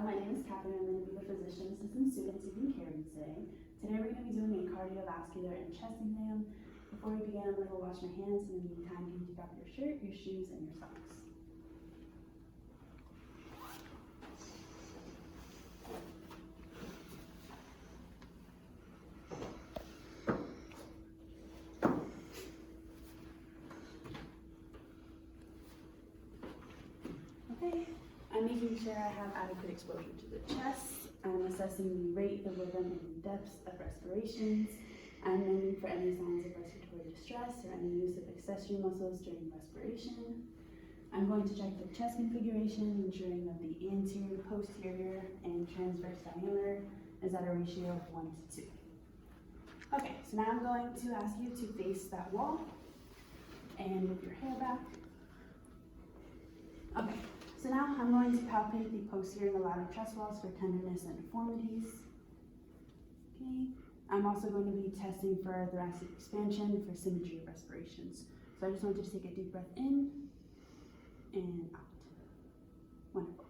my name is Catherine. I'm going to be the physician assistant student taking care of you today. Today we're going to be doing a cardiovascular and chest exam. Before we begin, I'm going to go wash my hands. In the meantime, you can take off your shirt, your shoes, and your socks. Okay, I'm making sure I have adequate exposure to the chest. I'm assessing the rate, the rhythm, and depth of respirations. I'm noting for any signs of respiratory distress or any use of accessory muscles during respiration. I'm going to check the chest configuration, ensuring that the anterior, posterior, and transverse diameter is at a ratio of 1 to 2. Okay, so now I'm going to ask you to face that wall and move your hair back. Okay. So now I'm going to palpate the posterior and the lateral chest walls for tenderness and deformities. Okay. I'm also going to be testing for thoracic expansion for symmetry of respirations. So I just want you to take a deep breath in and out. Wonderful.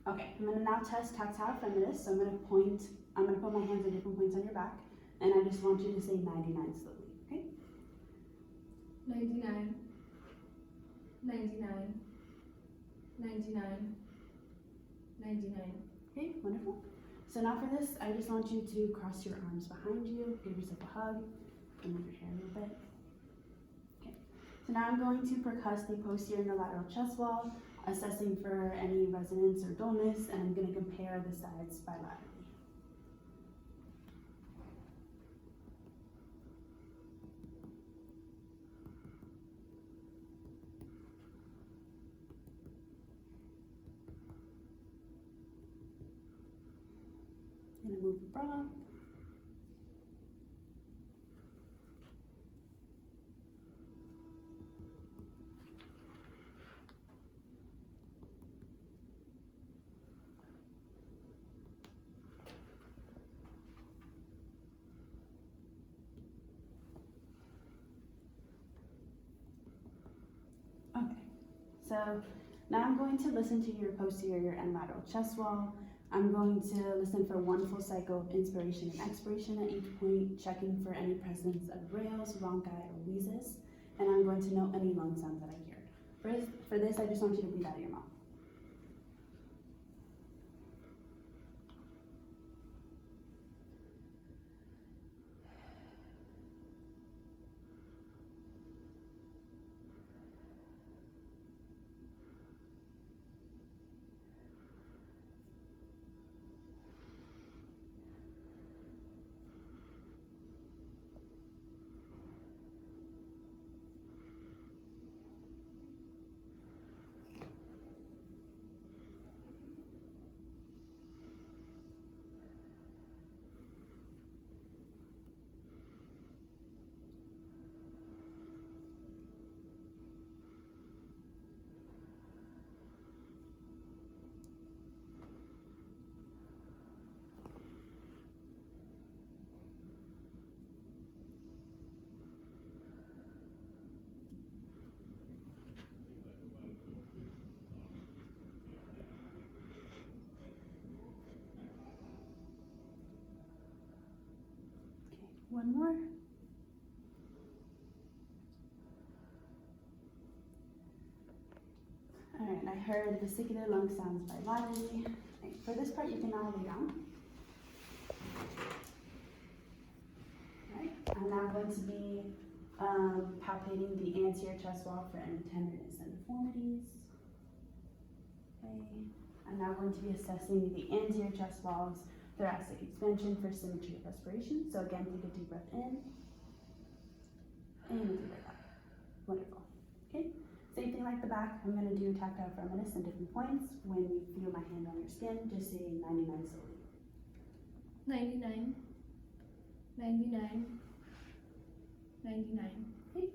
Okay, I'm going to now test tactile ephemeris. So I'm going to put my hands on different points on your back, and I just want you to say 99 slowly. Okay? 99, 99. 99, 99. Okay, wonderful. So now for this, I just want you to cross your arms behind you, give yourself a hug, and move your hair a little bit. Okay, so now I'm going to percuss the posterior and the lateral chest wall, assessing for any resonance or dullness, and I'm going to compare the sides bilaterally. Gonna move the bra. Okay, so now I'm going to listen to your posterior and lateral chest wall. I'm going to listen for 1 full cycle of inspiration and expiration at each point, checking for any presence of rales, rhonchi, or wheezes, and I'm going to note any lung sounds that I hear. For this, I just want you to breathe out of your mouth. One more. All right, I heard vesicular lung sounds bilaterally. Okay, for this part, you can now lay down. All right, I'm now going to be palpating the anterior chest wall for any tenderness and deformities. Okay, I'm now going to be assessing the anterior chest walls, thoracic expansion for symmetry of respiration. So again, take a deep breath in and a deep breath out. Wonderful. Okay, same thing like the back. I'm going to do tactile ephemeris in different points. When you feel my hand on your skin, just say 99 slowly. 99, 99, 99. Okay.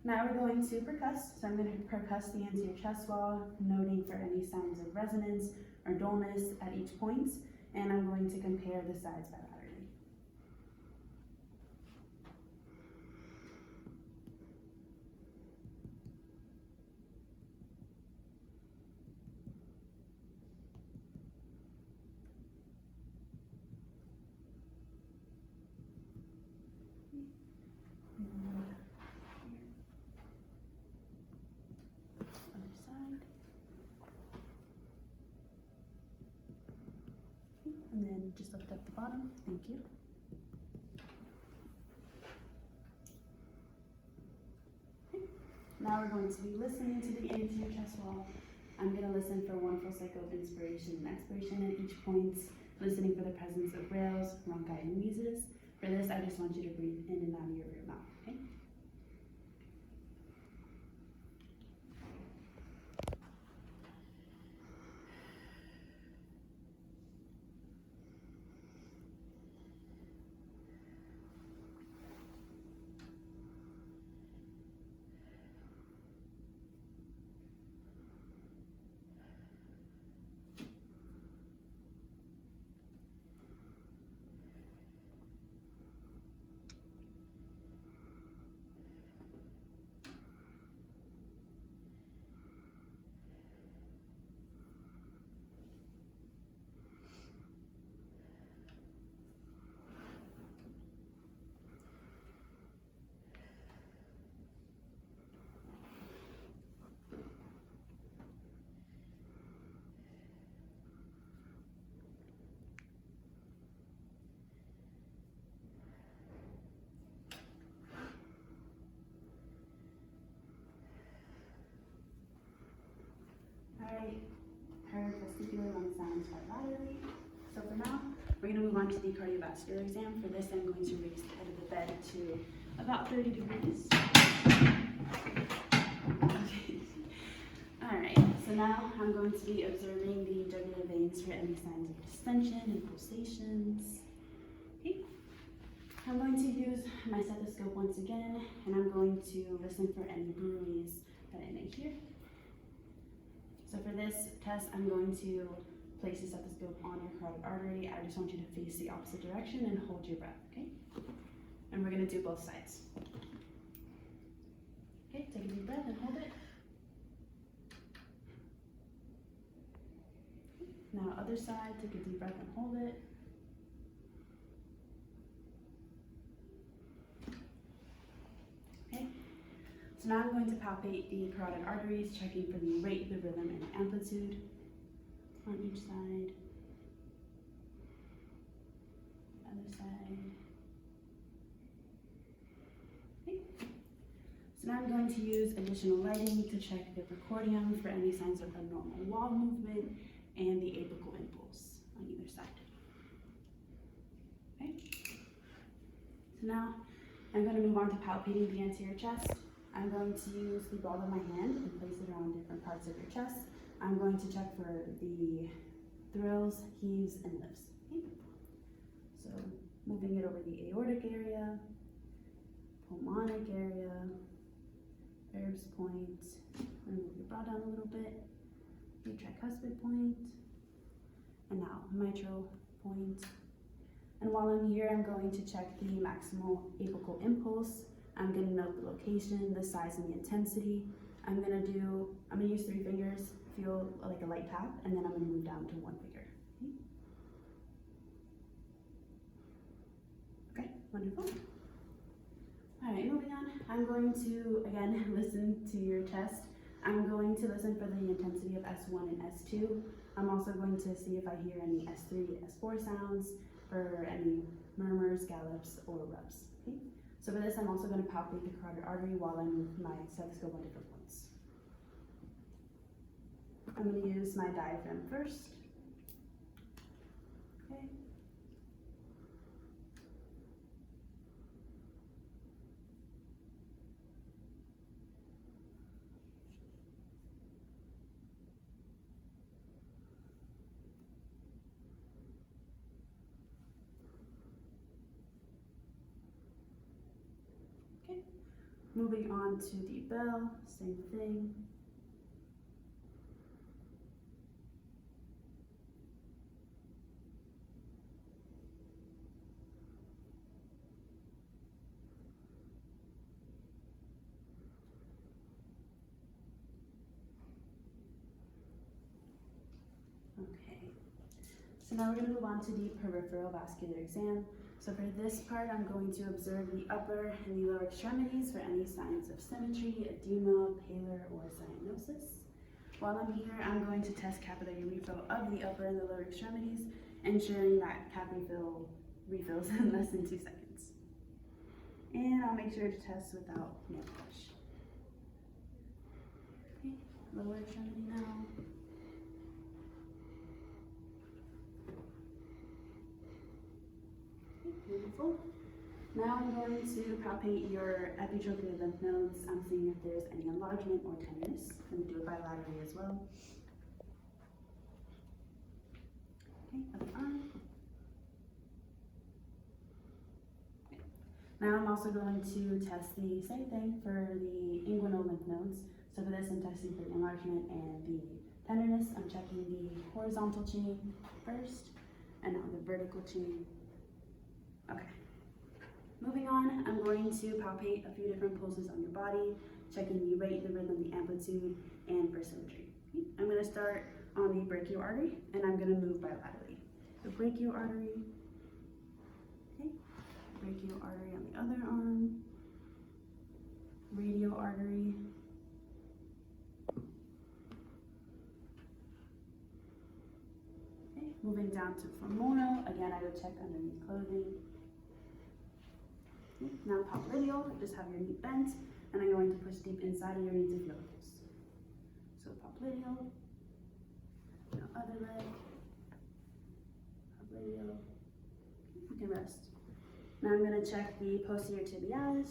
Now we're going to percuss. So I'm going to percuss the anterior chest wall, noting for any signs of resonance or dullness at each point. And I'm going to compare the sides bilaterally. just lift up the bottom. Thank you. Okay. Now we're going to be listening to the anterior chest wall. I'm going to listen for one full cycle of inspiration and expiration at each point, listening for the presence of rales, rhonchi, and wheezes. For this, I just want you to breathe in and out of your mouth, okay? Alright, heard vestibular lung sounds bilaterally. So for now, we're going to move on to the cardiovascular exam. For this, I'm going to raise the head of the bed to about 30 degrees. Okay. Alright, so now I'm going to be observing the jugular veins for any signs of distension and pulsations. Okay. I'm going to use my stethoscope once again, and I'm going to listen for any bruise that I may hear. So for this test, I'm going to place the stethoscope on your carotid artery. I just want you to face the opposite direction and hold your breath, okay? And we're gonna do both sides. Okay, take a deep breath and hold it. Now other side, take a deep breath and hold it. Okay. So now I'm going to palpate the carotid arteries, checking for the rate, the rhythm, and the amplitude on each side. Other side. Okay. So now I'm going to use additional lighting to check the precordium for any signs of abnormal wall movement and the apical impulse on either side. Okay. So now I'm going to move on to palpating the anterior chest. I'm going to use the ball of my hand and place it around different parts of your chest. I'm going to check for the thrills, heaves, and lifts. Okay? So moving it over the aortic area, pulmonic area, Erb's point, move your brow down a little bit, your tricuspid point, and now mitral point. And while I'm here, I'm going to check the maximal apical impulse. I'm going to note the location, the size, and the intensity. I'm going to use 3 fingers, feel like a light tap, and then I'm going to move down to 1 finger. Okay, wonderful. All right, moving on. I'm going to, again, listen to your chest. I'm going to listen for the intensity of S1 and S2. I'm also going to see if I hear any S3, S4 sounds, for any murmurs, gallops, or rubs. Okay? So for this, I'm also going to palpate the carotid artery while I move my stethoscope on different points. I'm going to use my diaphragm first. Okay. Okay. Moving on to the bell, same thing. Okay, so now we're going to move on to the peripheral vascular exam. So for this part, I'm going to observe the upper and the lower extremities for any signs of symmetry, edema, pallor, or cyanosis. While I'm here, I'm going to test capillary refill of the upper and the lower extremities, ensuring that cap refill refills in less than 2 seconds. And I'll make sure to test without nail polish. Okay, lower extremity now. Okay, beautiful. Now I'm going to palpate your epitrophial lymph nodes. I'm seeing if there's any enlargement or tenderness. I'm going to do it bilaterally as well. Okay, other arm. Okay. Now I'm also going to test the same thing for the inguinal lymph nodes. So for this, I'm testing for the enlargement and the tenderness. I'm checking the horizontal chain first, and now the vertical chain. Okay. Moving on, I'm going to palpate a few different pulses on your body, checking the rate, the rhythm, the amplitude, and for symmetry. Okay. I'm going to start on the brachial artery, and I'm going to move bilaterally. The brachial artery, okay. Brachial artery on the other arm, radial artery, okay. Moving down to femoral, again I would check underneath clothing. Okay. Now popliteal, just have your knee bent, and I'm going to push deep inside of your knee to feel the pulse. So popliteal, now other leg, popliteal, you can rest. Now I'm going to check the posterior tibialis,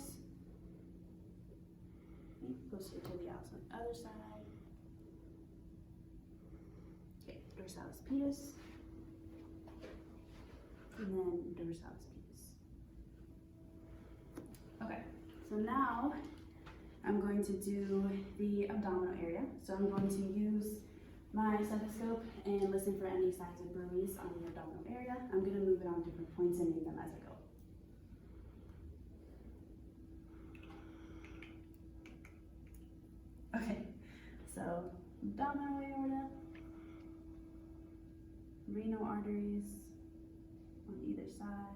okay. Posterior tibialis on the other side, okay. Dorsalis pedis, and then dorsalis pedis. Okay, so now I'm going to do the abdominal area. So I'm going to use my stethoscope and listen for any signs of bruise on the abdominal area. I'm going to move it on different points and name them as I go. Okay, so abdominal aorta, renal arteries on either side.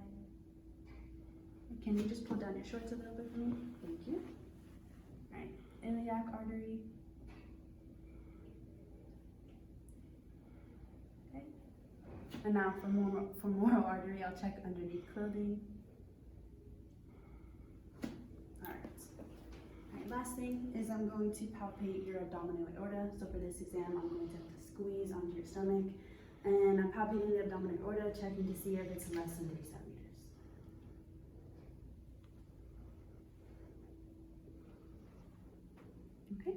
Can you just pull down your shorts a little bit for me? Thank you. All right, iliac artery. Okay. And now femoral artery, I'll check underneath clothing. All right. All right, last thing is I'm going to palpate your abdominal aorta. So for this exam, I'm going to have to squeeze onto your stomach. And I'm palpating the abdominal aorta, checking to see if it's less than 3 centimeters. Okay.